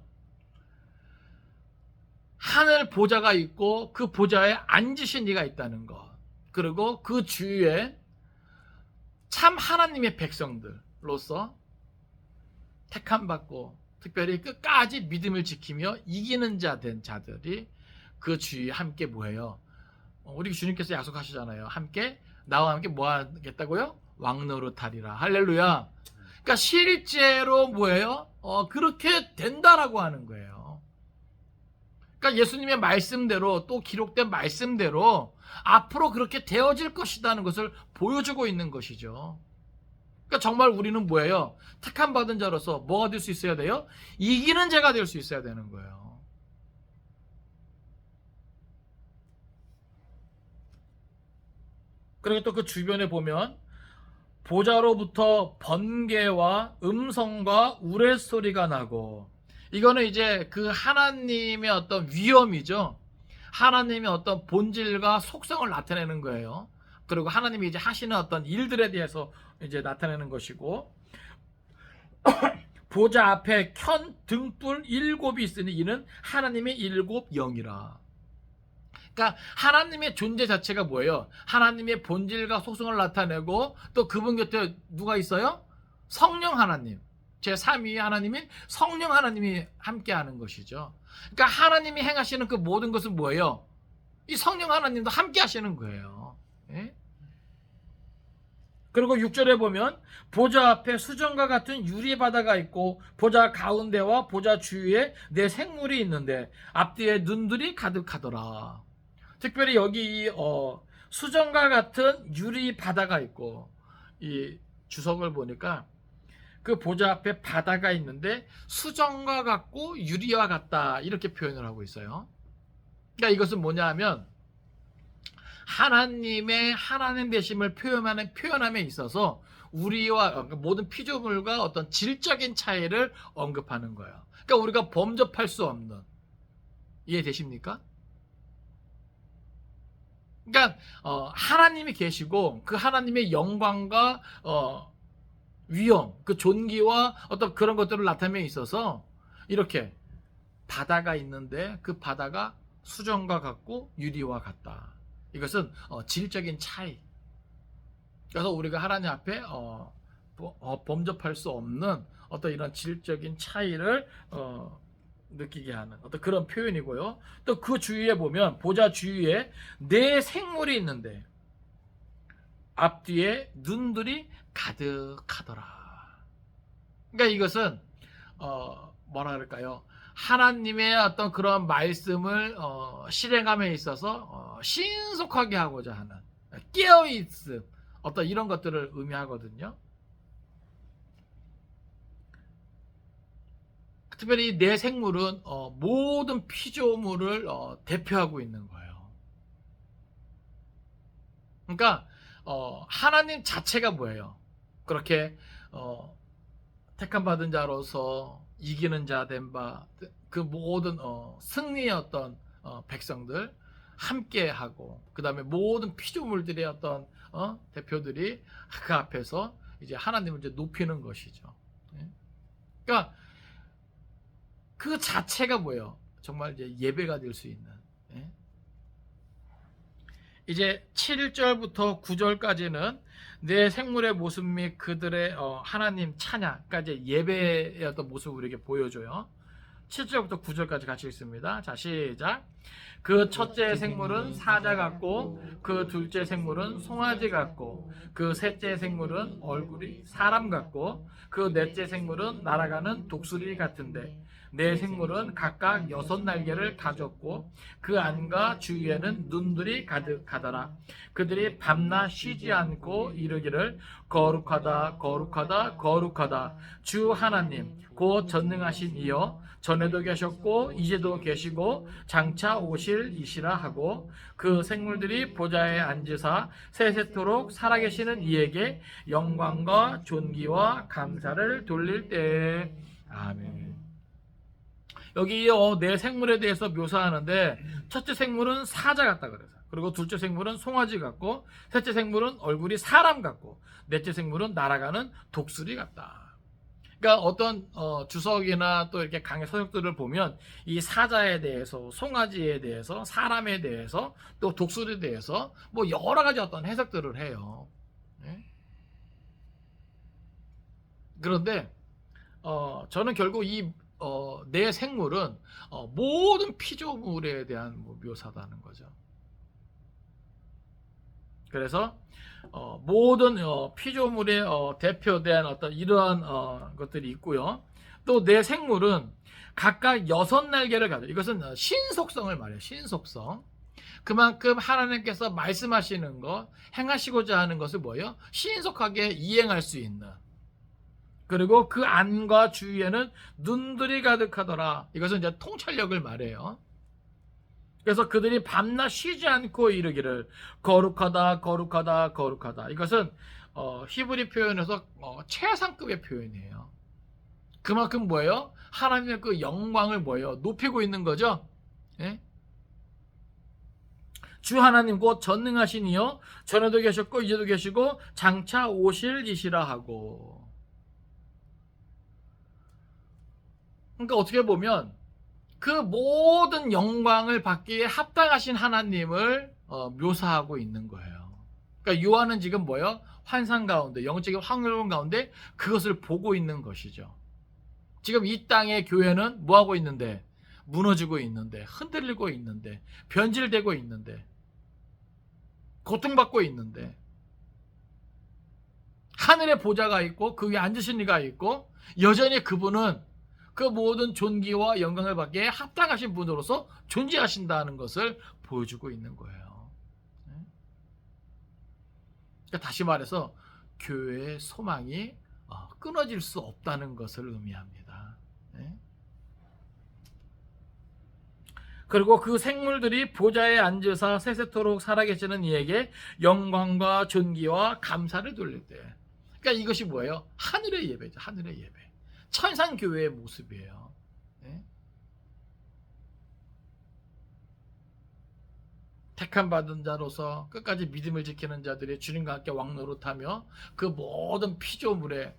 하늘 보좌가 있고 그 보좌에 앉으신 이가 있다는 것, 그리고 그 주위에 참 하나님의 백성들로서 택함 받고 특별히 끝까지 믿음을 지키며 이기는 자 된 자들이 그 주위에 함께 뭐예요? 우리 주님께서 약속하시잖아요. 함께 나와 함께 뭐 하겠다고요? 왕노릇하리라. 할렐루야. 그러니까 실제로 뭐예요? 그렇게 된다라고 하는 거예요. 그러니까 예수님의 말씀대로, 또 기록된 말씀대로 앞으로 그렇게 되어질 것이라는 것을 보여주고 있는 것이죠. 그러니까 정말 우리는 뭐예요? 택함 받은 자로서 뭐가 될 수 있어야 돼요? 이기는 자가 될 수 있어야 되는 거예요. 그리고 또 그 주변에 보면 보좌로부터 번개와 음성과 우레소리가 나고, 이거는 이제 그 하나님의 어떤 위엄이죠. 하나님의 어떤 본질과 속성을 나타내는 거예요. 그리고 하나님이 이제 하시는 어떤 일들에 대해서 이제 나타내는 것이고, 보좌 앞에 켠 등불 7이 있으니 이는 하나님의 7 영이라. 그러니까 하나님의 존재 자체가 뭐예요? 하나님의 본질과 속성을 나타내고, 또 그분 곁에 누가 있어요? 성령 하나님, 제3위 하나님인 성령 하나님이 함께하는 것이죠. 그러니까 하나님이 행하시는 그 모든 것은 뭐예요? 이 성령 하나님도 함께 하시는 거예요. 그리고 6절에 보면 보좌 앞에 수정과 같은 유리바다가 있고 보좌 가운데와 보좌 주위에 네 생물이 있는데 앞뒤에 눈들이 가득하더라. 특별히 여기 수정과 같은 유리바다가 있고, 이 주석을 보니까 그 보좌 앞에 바다가 있는데 수정과 같고 유리와 같다 이렇게 표현을 하고 있어요. 그러니까 이것은 뭐냐 하면 하나님의 하나님 되심을 표현함에 있어서 우리와 모든 피조물과 어떤 질적인 차이를 언급하는 거예요. 그러니까 우리가 범접할 수 없는, 이해되십니까? 그러니까 하나님이 계시고 그 하나님의 영광과 위엄, 그 존귀와 어떤 그런 것들을 나타내에 있어서 이렇게 바다가 있는데 그 바다가 수정과 같고 유리와 같다. 이것은 질적인 차이. 그래서 우리가 하나님 앞에 범접할 수 없는 어떤 이런 질적인 차이를 느끼게 하는 어떤 그런 표현이고요. 또 그 주위에 보면 보좌 주위에 네 생물이 있는데 앞뒤에 눈들이 가득하더라. 그러니까 이것은 뭐라 그럴까요? 하나님의 어떤 그런 말씀을 실행함에 있어서 신속하게 하고자 하는 깨어있음, 어떤 이런 것들을 의미하거든요. 특별히 내 생물은 모든 피조물을 대표하고 있는 거예요. 그러니까 하나님 자체가 뭐예요? 그렇게 택함 받은 자로서 이기는 자 된 바 그 모든 승리의 어떤 백성들 함께 하고, 그 다음에 모든 피조물들의 어떤 대표들이 그 앞에서 이제 하나님을 이제 높이는 것이죠. 그러니까 그 자체가 뭐예요? 정말 이제 예배가 될 수 있는. 이제 7절부터 9절까지는 내 생물의 모습 및 그들의 하나님 찬양, 그러니까 이제 예배의 어떤 모습을 우리에게 보여줘요. 7절부터 9절까지 같이 읽습니다. 자, 시작. 그 첫째 생물은 사자 같고, 그 둘째 생물은 송아지 같고, 그 셋째 생물은 얼굴이 사람 같고, 그 넷째 생물은 날아가는 독수리 같은데, 네 생물은 각각 6날개를 가졌고 그 안과 주위에는 눈들이 가득하더라. 그들이 밤낮 쉬지 않고 이르기를 거룩하다 거룩하다 거룩하다 주 하나님 곧 전능하신 이여, 전에도 계셨고 이제도 계시고 장차 오실 이시라 하고, 그 생물들이 보좌에 앉으사 세세토록 살아계시는 이에게 영광과 존귀와 감사를 돌릴 때에. 아멘. 여기 네 생물에 대해서 묘사하는데, 첫째 생물은 사자 같다 그래서, 그리고 둘째 생물은 송아지 같고, 셋째 생물은 얼굴이 사람 같고, 넷째 생물은 날아가는 독수리 같다. 그러니까 어떤 주석이나 또 이렇게 강의 서적들을 보면 이 사자에 대해서, 송아지에 대해서, 사람에 대해서, 또 독수리에 대해서 뭐 여러 가지 어떤 해석들을 해요. 그런데 저는 결국 이 내 생물은 모든 피조물에 대한 묘사다는 거죠. 그래서 모든 피조물의 대표된 어떤 이러한 것들이 있고요. 또 내 생물은 각각 6날개를 가져. 이것은 신속성을 말해요. 신속성. 그만큼 하나님께서 말씀하시는 것, 행하시고자 하는 것을 뭐예요? 신속하게 이행할 수 있는. 그리고 그 안과 주위에는 눈들이 가득하더라. 이것은 이제 통찰력을 말해요. 그래서 그들이 밤낮 쉬지 않고 이르기를 거룩하다 거룩하다 거룩하다. 이것은 히브리 표현에서 최상급의 표현이에요. 그만큼 뭐예요? 하나님의 그 영광을 뭐예요? 높이고 있는 거죠. 예? 주 하나님 곧 전능하신 이여, 전에도 계셨고 이제도 계시고 장차 오실 이시라 하고. 그러니까 어떻게 보면 그 모든 영광을 받기에 합당하신 하나님을 묘사하고 있는 거예요. 그러니까 요한은 지금 뭐예요? 환상 가운데, 영적인 황홀한 가운데 그것을 보고 있는 것이죠. 지금 이 땅의 교회는 뭐하고 있는데? 무너지고 있는데, 흔들리고 있는데, 변질되고 있는데, 고통받고 있는데, 하늘에 보좌가 있고 그 위에 앉으신 이가 있고, 여전히 그분은 그 모든 존귀와 영광을 받기에 합당하신 분으로서 존재하신다는 것을 보여주고 있는 거예요. 그러니까 다시 말해서 교회의 소망이 끊어질 수 없다는 것을 의미합니다. 그리고 그 생물들이 보좌에 앉으사 세세토록 살아계시는 이에게 영광과 존귀와 감사를 돌릴 때. 그러니까 이것이 뭐예요? 하늘의 예배죠. 하늘의 예배. 천상교회의 모습이에요. 택함 받은 자로서 끝까지 믿음을 지키는 자들이 주님과 함께 왕노릇하며 그 모든 피조물의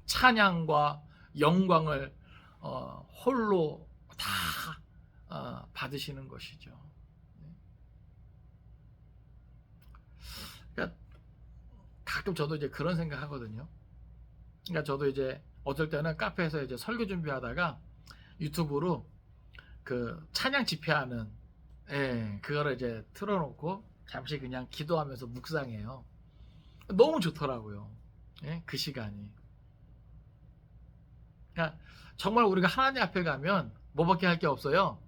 찬양과 영광을 홀로 다 받으시는 것이죠. 그러니까 가끔 저도 이제 그런 생각하거든요. 그러니까 저도 이제 어떨 때는 카페에서 이제 설교 준비하다가 유튜브로 그 찬양 집회하는 그거를 이제 틀어놓고 잠시 그냥 기도하면서 묵상해요. 너무 좋더라고요. 예? 그 시간이. 그러니까 정말 우리가 하나님 앞에 가면 뭐밖에 할 게 없어요.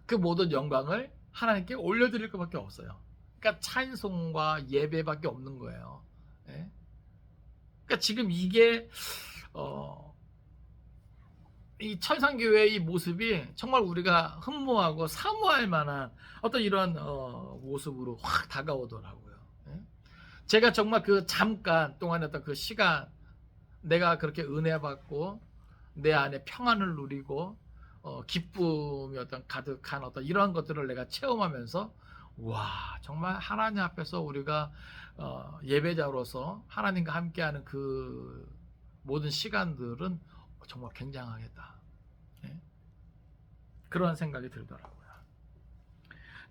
그 모든 영광을 하나님께 올려드릴 것밖에 없어요. 그러니까 찬송과 예배밖에 없는 거예요. 예? 그러니까 지금 이게 이 천상교회의 이 모습이 정말 우리가 흠모하고 사모할 만한 어떤 이런 모습으로 확 다가오더라고요. 예? 제가 정말 그 잠깐 동안에 어떤 그 시간, 내가 그렇게 은혜 받고 내 안에 평안을 누리고 기쁨이 어떤 가득한 어떤 이러한 것들을 내가 체험하면서, 와, 정말 하나님 앞에서 우리가 예배자로서 하나님과 함께하는 그 모든 시간들은 정말 굉장하겠다. 예? 그런 생각이 들더라고요.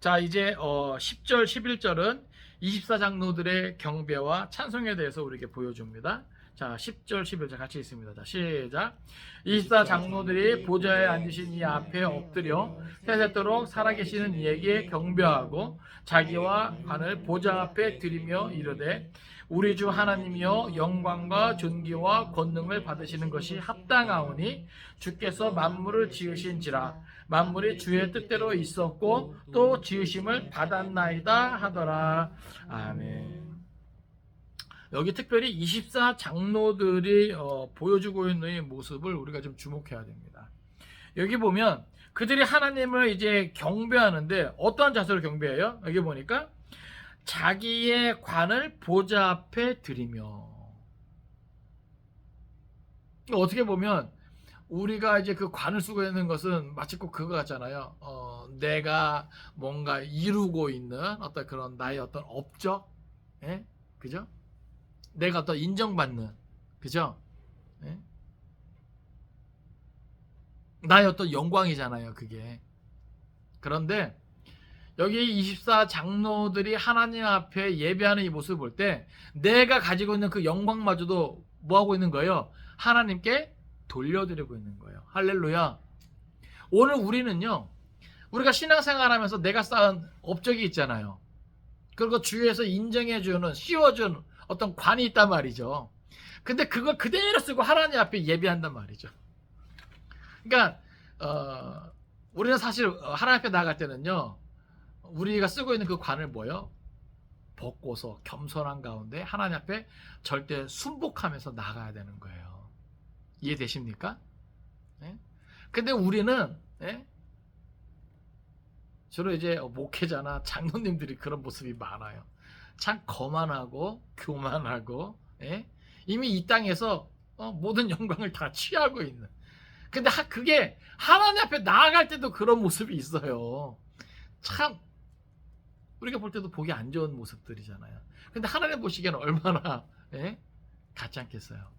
자, 이제 10절, 11절은 24장로들의 경배와 찬송에 대해서 우리에게 보여줍니다. 자, 10절, 11절 같이 있습니다. 자, 시작. 24장로들이 보좌에 앉으신 이 앞에 엎드려 세세토록 살아계시는 이에게 경배하고 자기와 관을 보좌 앞에 드리며 이르되, 우리 주 하나님이여, 영광과 존귀와 권능을 받으시는 것이 합당하오니 주께서 만물을 지으신지라. 만물이 주의 뜻대로 있었고 또 지으심을 받았나이다 하더라. 아멘. 여기 특별히 24장로들이 보여주고 있는 이 모습을 우리가 좀 주목해야 됩니다. 여기 보면 그들이 하나님을 이제 경배하는데 어떠한 자세로 경배해요? 여기 보니까 자기의 관을 보좌 앞에 드리며. 어떻게 보면 우리가 이제 그 관을 쓰고 있는 것은 마치 꼭 그거 같잖아요. 내가 뭔가 이루고 있는 어떤 그런 나의 어떤 업적, 예? 그죠? 내가 어떤 인정받는, 그죠? 예? 나의 어떤 영광이잖아요, 그게. 그런데 여기 24장로들이 하나님 앞에 예배하는 이 모습을 볼 때 내가 가지고 있는 그 영광마저도 뭐 하고 있는 거예요? 하나님께 돌려드리고 있는 거예요. 할렐루야. 오늘 우리는요, 우리가 신앙생활하면서 내가 쌓은 업적이 있잖아요. 그리고 주위에서 인정해주는, 씌워준 어떤 관이 있단 말이죠. 근데 그걸 그대로 쓰고 하나님 앞에 예배한단 말이죠. 그러니까 우리는 사실 하나님 앞에 나아갈 때는요, 우리가 쓰고 있는 그 관을 뭐요? 벗고서 겸손한 가운데 하나님 앞에 절대 순복하면서 나가야 되는 거예요. 이해되십니까? 예? 근데 우리는, 예? 주로 이제 목회자나 장로님들이 그런 모습이 많아요. 참 거만하고 교만하고, 예? 이미 이 땅에서 모든 영광을 다 취하고 있는. 근데 그게 하나님 앞에 나아갈 때도 그런 모습이 있어요. 참 우리가 볼 때도 보기 안 좋은 모습들이잖아요. 근데 하나님 보시기에는 얼마나, 예? 같지 않겠어요?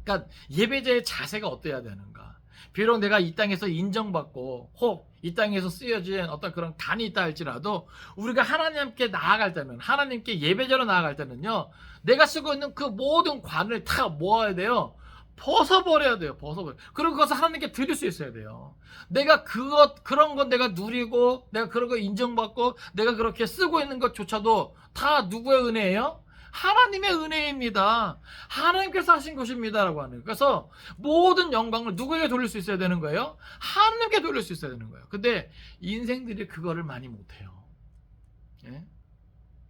그러니까 예배자의 자세가 어떠해야 되는가? 비록 내가 이 땅에서 인정받고 혹 이 땅에서 쓰여진 어떤 그런 간이 있다 할지라도 우리가 하나님께 나아갈 때는, 하나님께 예배자로 나아갈 때는요, 내가 쓰고 있는 그 모든 관을 다 모아야 돼요. 벗어버려야 돼요. 벗어버려. 그리고 그것을 하나님께 드릴 수 있어야 돼요. 내가 그런 건 내가 누리고, 내가 그런 거 인정받고, 내가 그렇게 쓰고 있는 것조차도 다 누구의 은혜예요? 하나님의 은혜입니다. 하나님께서 하신 것입니다라고 하는 거예요. 그래서 모든 영광을 누구에게 돌릴 수 있어야 되는 거예요? 하나님께 돌릴 수 있어야 되는 거예요. 근데 인생들이 그거를 많이 못해요. 예?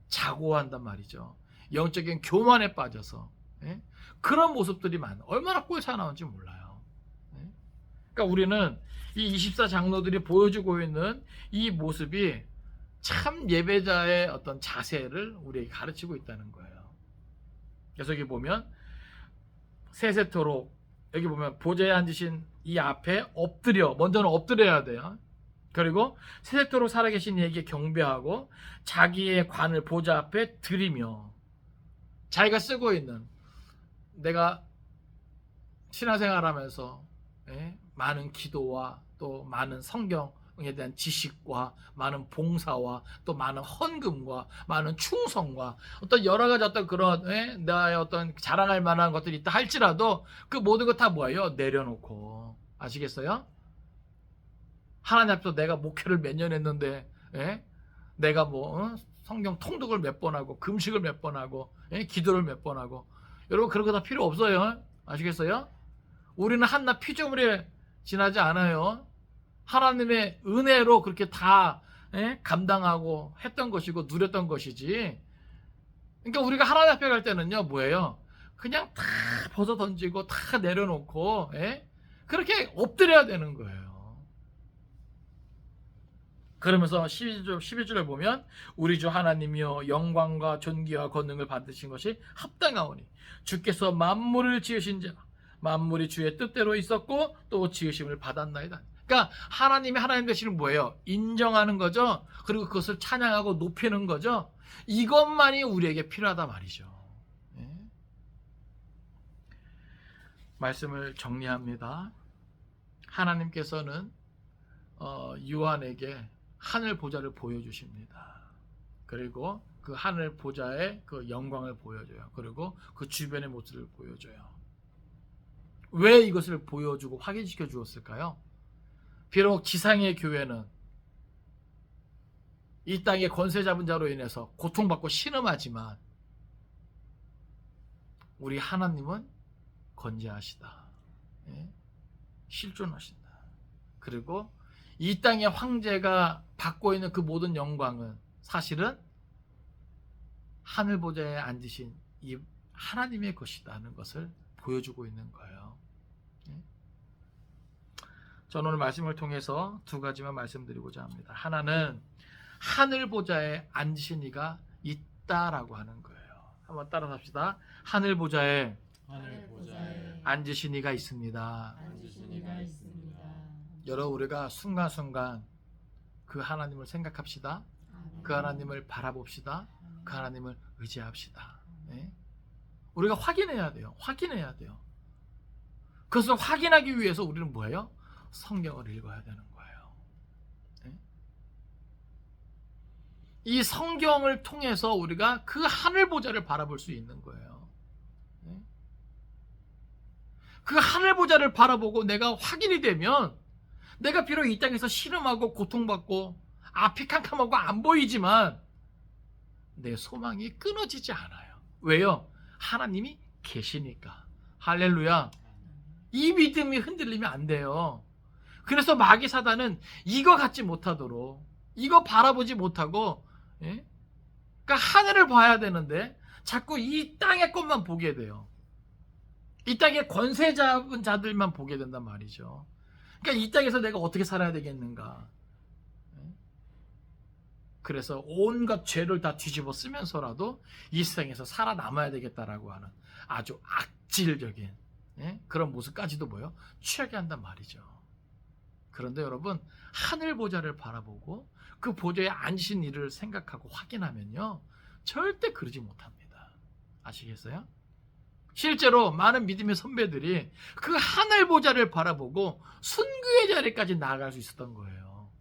자고한단 말이죠. 영적인 교만에 빠져서, 예? 그런 모습들이 많아요. 얼마나 꼴사 나온지 몰라요. 예? 그러니까 우리는 이 24장로들이 보여주고 있는 이 모습이 참 예배자의 어떤 자세를 우리에게 가르치고 있다는 거예요. 그래서 여기 보면 세세토록, 여기 보면 보좌에 앉으신 이 앞에 엎드려, 먼저는 엎드려야 돼요. 그리고 세세토록 살아계신 이에게 경배하고 자기의 관을 보좌 앞에 드리며, 자기가 쓰고 있는, 내가 신앙생활하면서 많은 기도와 또 많은 성경에 대한 지식과 많은 봉사와 또 많은 헌금과 많은 충성과 어떤 여러 가지 어떤 그런 나의 어떤 자랑할 만한 것들이 있다 할지라도 그 모든 것 다 뭐예요? 내려놓고. 아시겠어요? 하나님 앞에서 내가 목회를 몇 년 했는데, 내가 뭐 성경 통독을 몇 번 하고 금식을 몇 번 하고, 예? 기도를 몇 번 하고. 여러분 그런 거 다 필요 없어요. 아시겠어요? 우리는 한낱 피조물에 지나지 않아요. 하나님의 은혜로 그렇게 다 감당하고 했던 것이고 누렸던 것이지. 그러니까 우리가 하나님 앞에 갈 때는요, 뭐예요? 그냥 다 벗어 던지고 다 내려놓고 그렇게 엎드려야 되는 거예요. 그러면서 12절을 보면 우리 주 하나님이여 영광과 존귀와 권능을 받으신 것이 합당하오니 주께서 만물을 지으신 자 만물이 주의 뜻대로 있었고 또 지으심을 받았나이다. 그러니까 하나님이 하나님 되시는 뭐예요? 인정하는 거죠. 그리고 그것을 찬양하고 높이는 거죠. 이것만이 우리에게 필요하다 말이죠. 말씀을 정리합니다. 하나님께서는 요한에게 하늘 보좌를 보여주십니다. 그리고 그 하늘 보좌의 그 영광을 보여줘요. 그리고 그 주변의 모습을 보여줘요. 왜 이것을 보여주고 확인시켜 주었을까요? 비록 지상의 교회는 이 땅의 권세 잡은 자로 인해서 고통받고 신음하지만 우리 하나님은 건재하시다. 실존하신다. 그리고 이 땅의 황제가 받고 있는 그 모든 영광은 사실은 하늘 보좌에 앉으신 이 하나님의 것이라는 것을 보여주고 있는 거예요. 저는 오늘 말씀을 통해서 두 가지만 말씀드리고자 합니다. 하나는 하늘 보좌에 앉으신 이가 있다라고 하는 거예요. 한번 따라서 합시다. 하늘 보좌에 앉으신 이가 있습니다. 여러분 우리가 순간순간 그 하나님을 생각합시다. 그 하나님을 바라봅시다. 그 하나님을 의지합시다. 우리가 확인해야 돼요. 확인해야 돼요. 그것을 확인하기 위해서 우리는 뭐예요? 성경을 읽어야 되는 거예요. 이 성경을 통해서 우리가 그 하늘 보좌를 바라볼 수 있는 거예요. 그 하늘 보좌를 바라보고 내가 확인이 되면 내가 비록 이 땅에서 신음하고 고통받고 앞이 캄캄하고 안 보이지만 내 소망이 끊어지지 않아요. 왜요? 하나님이 계시니까. 할렐루야. 이 믿음이 흔들리면 안 돼요. 그래서 마귀 사단은 이거 갖지 못하도록 이거 바라보지 못하고 그러니까 하늘을 봐야 되는데 자꾸 이 땅의 것만 보게 돼요. 이 땅의 권세 잡은 자들만 보게 된단 말이죠. 그러니까 이 땅에서 내가 어떻게 살아야 되겠는가. 그래서 온갖 죄를 다 뒤집어 쓰면서라도 이 세상에서 살아남아야 되겠다라고 하는 아주 악질적인 그런 모습까지도 뭐요? 취하게 한단 말이죠. 그런데 여러분 하늘 보좌를 바라보고 그 보좌에 앉으신 이를 생각하고 확인하면요 절대 그러지 못합니다. 아시겠어요? 실제로 많은 믿음의 선배들이 그 하늘 보좌를 바라보고 순교의 자리까지 나아갈 수 있었던 거예요.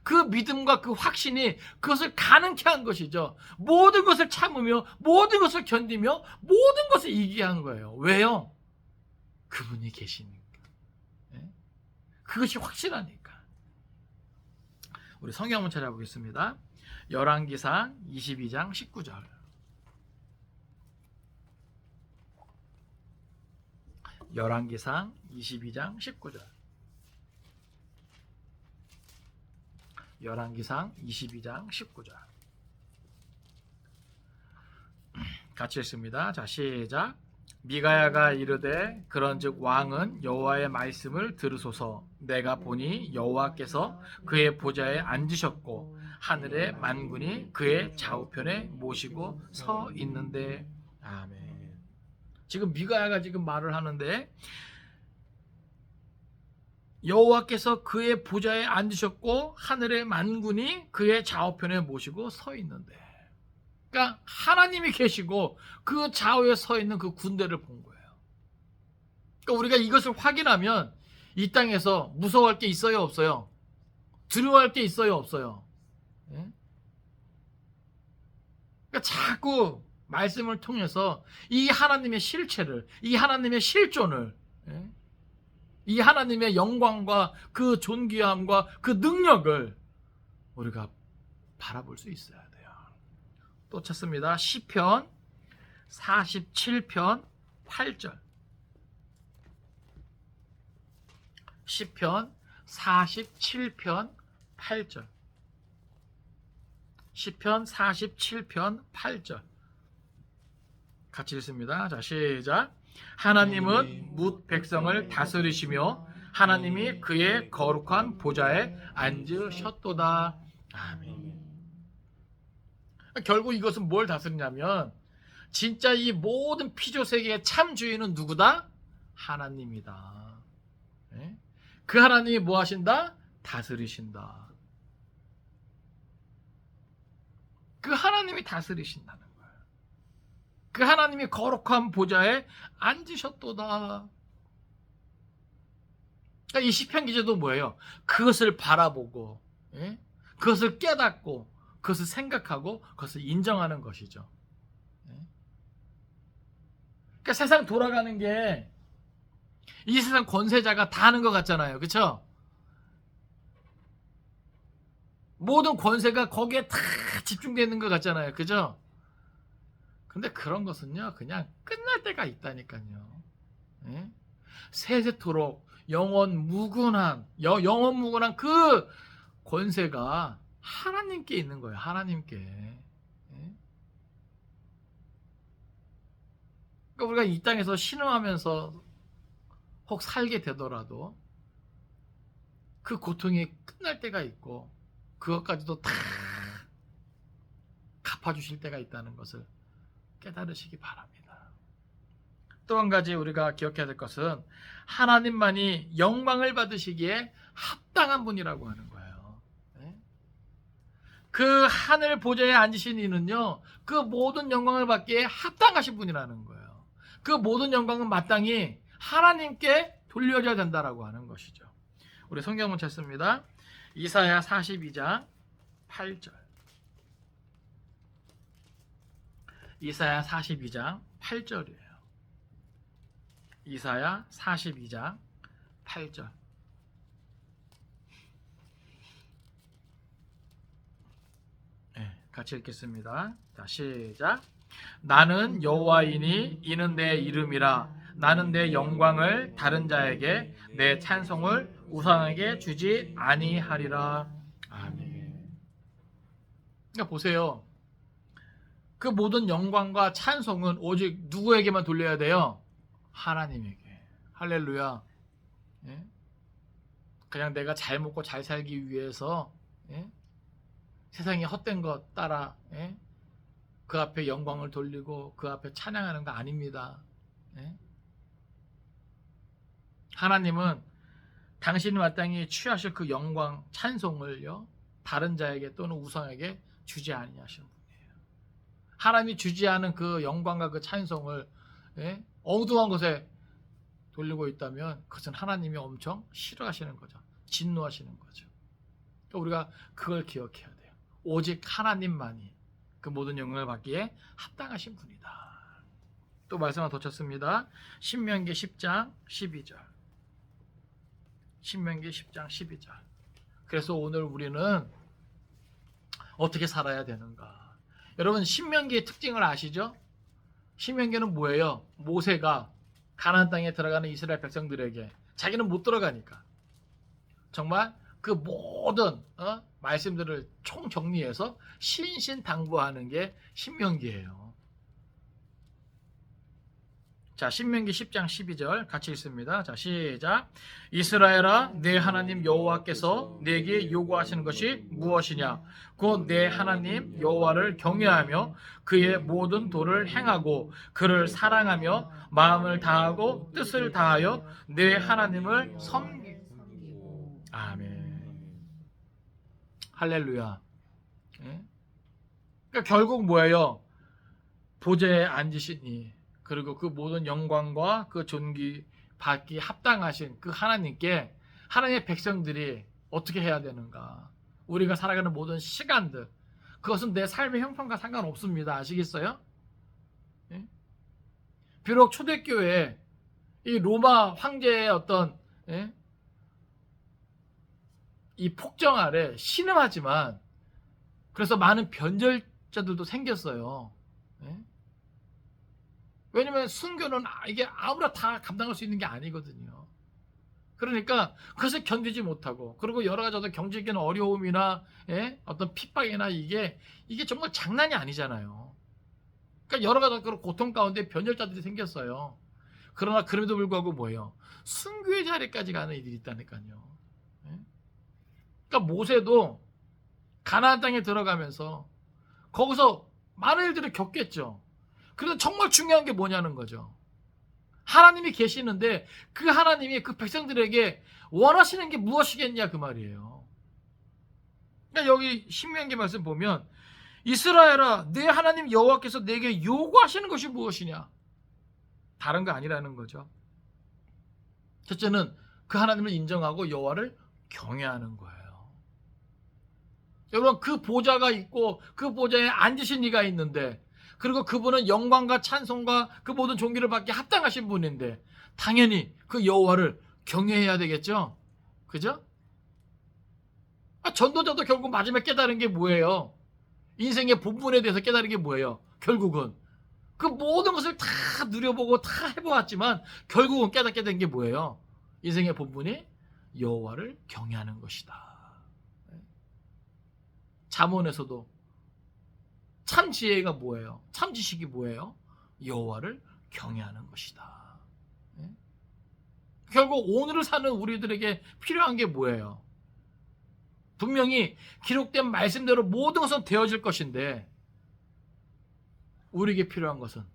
그 믿음과 그 확신이 그것을 가능케 한 것이죠. 모든 것을 참으며 모든 것을 견디며 모든 것을 이기게 한 거예요. 왜요? 그분이 계시니까. 그것이 확실하니까. 우리 성경 한번 찾아보겠습니다. 열왕기상 22장 19절. 열왕기상 22장 19절. 열왕기상 22장 19절. 같이 읽습니다. 자, 시작. 미가야가 이르되 그런즉 왕은 여호와의 말씀을 들으소서. 내가 보니 여호와께서 그의 보좌에 앉으셨고 하늘의 만군이 그의 좌우편에 모시고 서 있는데. 아멘. 지금 미가야가 지금 말을 하는데 여호와께서 그의 보좌에 앉으셨고 하늘의 만군이 그의 좌우편에 모시고 서 있는데. 그러니까 하나님이 계시고 그 좌우에 서 있는 그 군대를 본 거예요. 그러니까 우리가 이것을 확인하면 이 땅에서 무서워할 게 있어요, 없어요? 두려워할 게 있어요, 없어요? 그러니까 자꾸 말씀을 통해서 이 하나님의 실체를, 이 하나님의 실존을, 이 하나님의 영광과 그 존귀함과 그 능력을 우리가 바라볼 수 있어야 돼요. 또 찾습니다. 시편 47편 8절. 시편 47편 8절. 시편 47편 8절. 같이 읽습니다. 자, 시작. 하나님은 뭇 백성을 다스리시며 하나님이 그의 거룩한 보좌에 앉으셨도다. 아멘. 결국 이것은 뭘 다스리냐면 진짜 이 모든 피조 세계의 참 주인은 누구다? 하나님이다. 네? 그 하나님이 뭐 하신다? 다스리신다. 그 하나님이 다스리신다는 거예요. 그 하나님이 거룩한 보좌에 앉으셨도다. 그러니까 이 시편 기자도 뭐예요? 그것을 바라보고, 예? 그것을 깨닫고, 그것을 생각하고, 그것을 인정하는 것이죠. 예? 그러니까 세상 돌아가는 게 이 세상 권세자가 다 하는 것 같잖아요. 그렇죠? 모든 권세가 거기에 다 집중되어 있는 것 같잖아요. 그죠? 근데 그런 것은요, 그냥 끝날 때가 있다니까요. 예? 세세토록 영원 무궁한 그 권세가 하나님께 있는 거예요. 하나님께. 예? 그러니까 우리가 이 땅에서 신음하면서 혹 살게 되더라도 그 고통이 끝날 때가 있고 그것까지도 다 갚아주실 때가 있다는 것을 깨달으시기 바랍니다. 또 한 가지 우리가 기억해야 될 것은 하나님만이 영광을 받으시기에 합당한 분이라고 하는 거예요. 그 하늘 보좌에 앉으신 이는요, 그 모든 영광을 받기에 합당하신 분이라는 거예요. 그 모든 영광은 마땅히 하나님께 돌려줘야 된다라고 하는 것이죠. 우리 성경을 찾습니다. 이사야 42장 8절. 이사야 42장 8절이에요. 이사야 42장 8절. 네, 같이 읽겠습니다. 자, 시작. 나는 여호와이니 이는 내 이름이라. 나는 내 영광을 다른 자에게 내 찬송을 우상에게 주지 아니하리라. 아멘. 그러니까 보세요. 그 모든 영광과 찬송은 오직 누구에게만 돌려야 돼요? 하나님에게. 할렐루야. 예? 그냥 내가 잘 먹고 잘 살기 위해서, 예? 세상에 헛된 것 따라, 예? 그 앞에 영광을 돌리고 그 앞에 찬양하는 거 아닙니다. 예? 하나님은 당신이 마땅히 취하실 그 영광, 찬송을요, 다른 자에게 또는 우상에게 주지 아니하시는 분이에요. 하나님이 주지 않은 그 영광과 그 찬송을, 예? 엉뚱한 곳에 돌리고 있다면 그것은 하나님이 엄청 싫어하시는 거죠. 진노하시는 거죠. 그러니까 우리가 그걸 기억해야 돼요. 오직 하나님만이 그 모든 영광을 받기에 합당하신 분이다. 또 말씀 하나 더 쳤습니다. 신명기 10장 12절. 신명기 10장 12절. 그래서 오늘 우리는 어떻게 살아야 되는가? 여러분, 신명기의 특징을 아시죠? 신명기는 뭐예요? 모세가 가나안 땅에 들어가는 이스라엘 백성들에게, 자기는 못 들어가니까 정말 그 모든 말씀들을 총정리해서 신신당부하는 게 신명기예요. 자, 신명기 10장 12절 같이 읽습니다. 자, 시작. 이스라엘아, 내 하나님 여호와께서 내게 요구하시는 것이 무엇이냐? 곧 내 하나님 여호와를 경외하며 그의 모든 도를 행하고 그를 사랑하며 마음을 다하고 뜻을 다하여 내 하나님을 섬기고. 아멘. 할렐루야. 예? 그러니까 결국 뭐예요? 보좌에 앉으시니, 그리고 그 모든 영광과 그 존귀 받기 합당하신 그 하나님께 하나님의 백성들이 어떻게 해야 되는가? 우리가 살아가는 모든 시간들, 그것은 내 삶의 형편과 상관없습니다. 아시겠어요? 예? 비록 초대교회 이 로마 황제의 어떤, 예? 이 폭정 아래 신음하지만, 그래서 많은 변절자들도 생겼어요. 예? 왜냐면 순교는 이게 아무나 다 감당할 수 있는 게 아니거든요. 그러니까 그것을 견디지 못하고, 그리고 여러 가지 어떤 경제적인 어려움이나 어떤 핍박이나 이게 정말 장난이 아니잖아요. 그러니까 여러 가지 그런 고통 가운데 변절자들이 생겼어요. 그러나 그럼에도 불구하고 뭐예요? 순교의 자리까지 가는 이들이 있다니까요. 예? 그러니까 모세도 가나안 땅에 들어가면서 거기서 많은 일들을 겪겠죠. 그래서 정말 중요한 게 뭐냐는 거죠. 하나님이 계시는데 그 하나님이 그 백성들에게 원하시는 게 무엇이겠냐 그 말이에요. 그러니까 여기 신명기 말씀 보면 이스라엘아 내 하나님 여호와께서 내게 요구하시는 것이 무엇이냐? 다른 거 아니라는 거죠. 첫째는 그 하나님을 인정하고 여호와를 경외하는 거예요. 여러분 그 보좌가 있고 그 보좌에 앉으신 이가 있는데, 그리고 그분은 영광과 찬송과 그 모든 존귀를 받기 합당하신 분인데 당연히 그 여호와를 경외해야 되겠죠. 그죠? 전도자도 결국 마지막에 깨달은 게 뭐예요? 인생의 본분에 대해서 깨달은 게 뭐예요? 결국은 그 모든 것을 다 누려보고 다 해보았지만 결국은 깨닫게 된 게 뭐예요? 인생의 본분이 여호와를 경외하는 것이다. 잠언에서도 참 지혜가 뭐예요? 참 지식이 뭐예요? 여호와를 경외하는 것이다. 결국 오늘을 사는 우리들에게 필요한 게 뭐예요? 분명히 기록된 말씀대로 모든 것은 되어질 것인데 우리에게 필요한 것은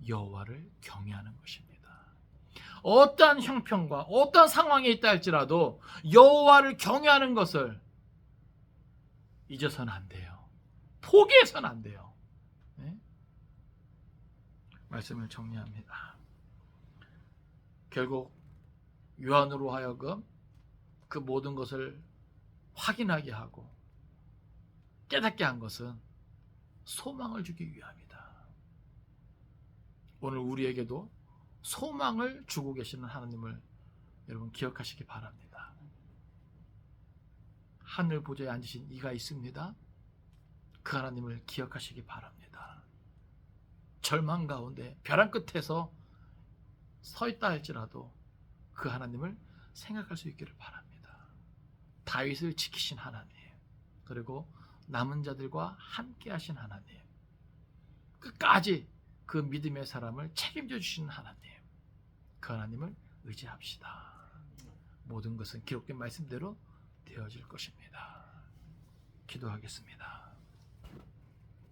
여호와를 경외하는 것입니다. 어떠한 형편과 어떠한 상황에 있다 할지라도 여호와를 경외하는 것을 잊어서는 안 돼요. 포기해서는 안 돼요. 네? 말씀을 정리합니다. 결국 요한으로 하여금 그 모든 것을 확인하게 하고 깨닫게 한 것은 소망을 주기 위함이다. 오늘 우리에게도 소망을 주고 계시는 하나님을 여러분 기억하시기 바랍니다. 하늘 보좌에 앉으신 이가 있습니다. 그 하나님을 기억하시기 바랍니다. 절망 가운데 벼랑 끝에서 서 있다 할지라도 그 하나님을 생각할 수 있기를 바랍니다. 다윗을 지키신 하나님, 그리고 남은 자들과 함께 하신 하나님, 끝까지 그 믿음의 사람을 책임져 주시는 하나님, 그 하나님을 의지합시다. 모든 것은 기록된 말씀대로 되어질 것입니다. 기도하겠습니다.